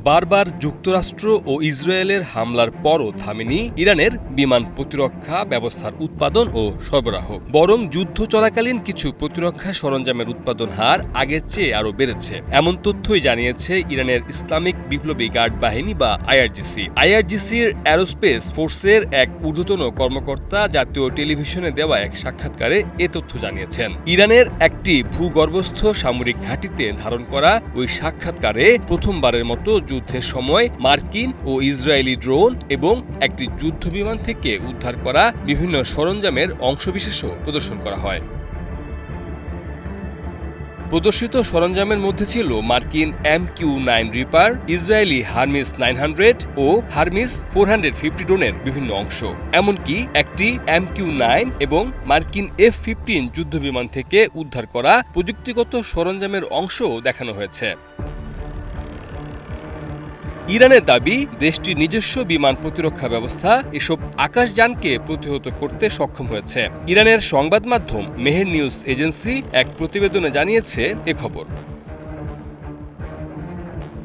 বারবার যুক্তরাষ্ট্র ও ইসরায়েলের হামলার পরও থামেনি ইরানের বিমান প্রতিরক্ষা ব্যবস্থার উৎপাদন ও সরবরাহ। বরং যুদ্ধ চলাকালীন কিছু প্রতিরক্ষা সরঞ্জামের উৎপাদন হার আগের চেয়ে আরও বেড়েছে। এমন তথ্যই জানিয়েছে ইরানের ইসলামিক বিপ্লবী গার্ড বাহিনী বা আইআরজিসি। আইআরজিসির অ্যারোস্পেস ফোর্সের এক ঊর্ধ্বতন কর্মকর্তা জাতীয় টেলিভিশনে দেওয়া এক সাক্ষাৎকারে এ তথ্য জানিয়েছেন। ইরানের একটি ভূগর্ভস্থ সামরিক ঘাঁটিতে ধারণ করা ওই সাক্ষাৎকারে প্রথমবারের মতো যুদ্ধের সময় মার্কিন ও ইসরায়েলি ড্রোন এবং একটি যুদ্ধবিমান থেকে উদ্ধার করা বিভিন্ন সরঞ্জামের অংশবিশেষও প্রদর্শন করা হয়। প্রদর্শিত সরঞ্জামের মধ্যে ছিল মার্কিন MQ-9 রিপার, ইসরায়েলি হারমিস 900 ও হারমিস 450 ড্রোনের বিভিন্ন অংশ। এমনকি একটি MQ-9 এবং মার্কিন F-15 যুদ্ধবিমান থেকে উদ্ধার করা প্রযুক্তিগত সরঞ্জামের অংশও দেখানো হয়েছে। ইরানের দাবি, দেশটির নিজস্ব বিমান প্রতিরক্ষা ব্যবস্থা এসব আকাশযানকে প্রতিহত করতে সক্ষম হয়েছে। ইরানের সংবাদ মাধ্যম মেহের নিউজ এজেন্সি এক প্রতিবেদনে জানিয়েছে এ খবর।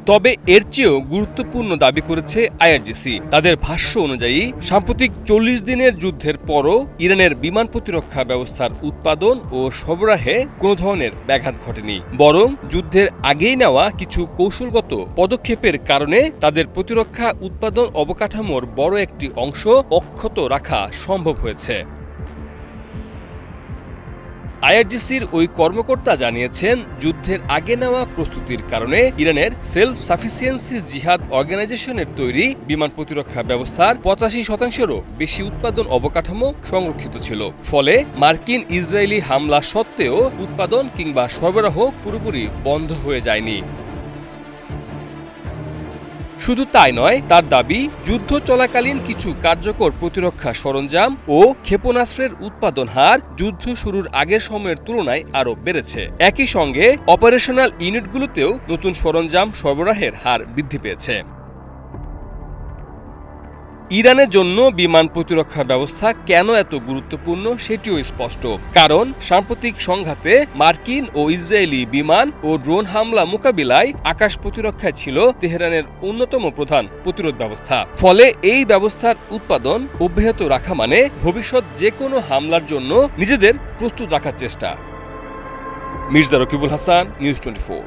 তবে এর চেয়েও গুরুত্বপূর্ণ দাবি করেছে আইআরজিসি। তাদের ভাষ্য অনুযায়ী সাম্প্রতিক 40 দিনের যুদ্ধের পরও ইরানের বিমান প্রতিরক্ষা ব্যবস্থার উৎপাদন ও সরবরাহে কোনো ধরনের ব্যাঘাত ঘটেনি। বরং যুদ্ধের আগেই নেওয়া কিছু কৌশলগত পদক্ষেপের কারণে তাদের প্রতিরক্ষা উৎপাদন অবকাঠামোর বড় একটি অংশ অক্ষত রাখা সম্ভব হয়েছে। আইআরজিসির ওই কর্মকর্তা জানিয়েছেন, যুদ্ধের আগে নেওয়া প্রস্তুতির কারণে ইরানের সেলফ সাফিসিয়েন্সি জিহাদ অর্গানাইজেশনের তৈরি বিমান প্রতিরক্ষা ব্যবস্থার 85%-এরও বেশি উৎপাদন অবকাঠামো সংরক্ষিত ছিল। ফলে মার্কিন ইসরায়েলি হামলা সত্ত্বেও উৎপাদন কিংবা সরবরাহ পুরোপুরি বন্ধ হয়ে যায়নি। শুধু তাই নয়, তার দাবি, যুদ্ধ চলাকালীন কিছু কার্যকর প্রতিরক্ষা সরঞ্জাম ও ক্ষেপণাস্ত্রের উৎপাদন হার যুদ্ধ শুরুর আগের সময়ের তুলনায় আরও বেড়েছে। একই সঙ্গে অপারেশনাল ইউনিটগুলোতেও নতুন সরঞ্জাম সরবরাহের হার বৃদ্ধি পেয়েছে। ইরানের জন্য বিমান প্রতিরক্ষা ব্যবস্থা কেন এত গুরুত্বপূর্ণ সেটিও স্পষ্ট। কারণ সাম্প্রতিক সংঘাতে মার্কিন ও ইসরায়েলি বিমান ও ড্রোন হামলা মোকাবিলায় আকাশ প্রতিরক্ষায় ছিল তেহরানের অন্যতম প্রধান প্রতিরোধ ব্যবস্থা। ফলে এই ব্যবস্থার উৎপাদন অব্যাহত রাখা মানে ভবিষ্যৎ যে কোনো হামলার জন্য নিজেদের প্রস্তুত রাখার চেষ্টা। মির্জা রকিবুল হাসান, নিউজ 24।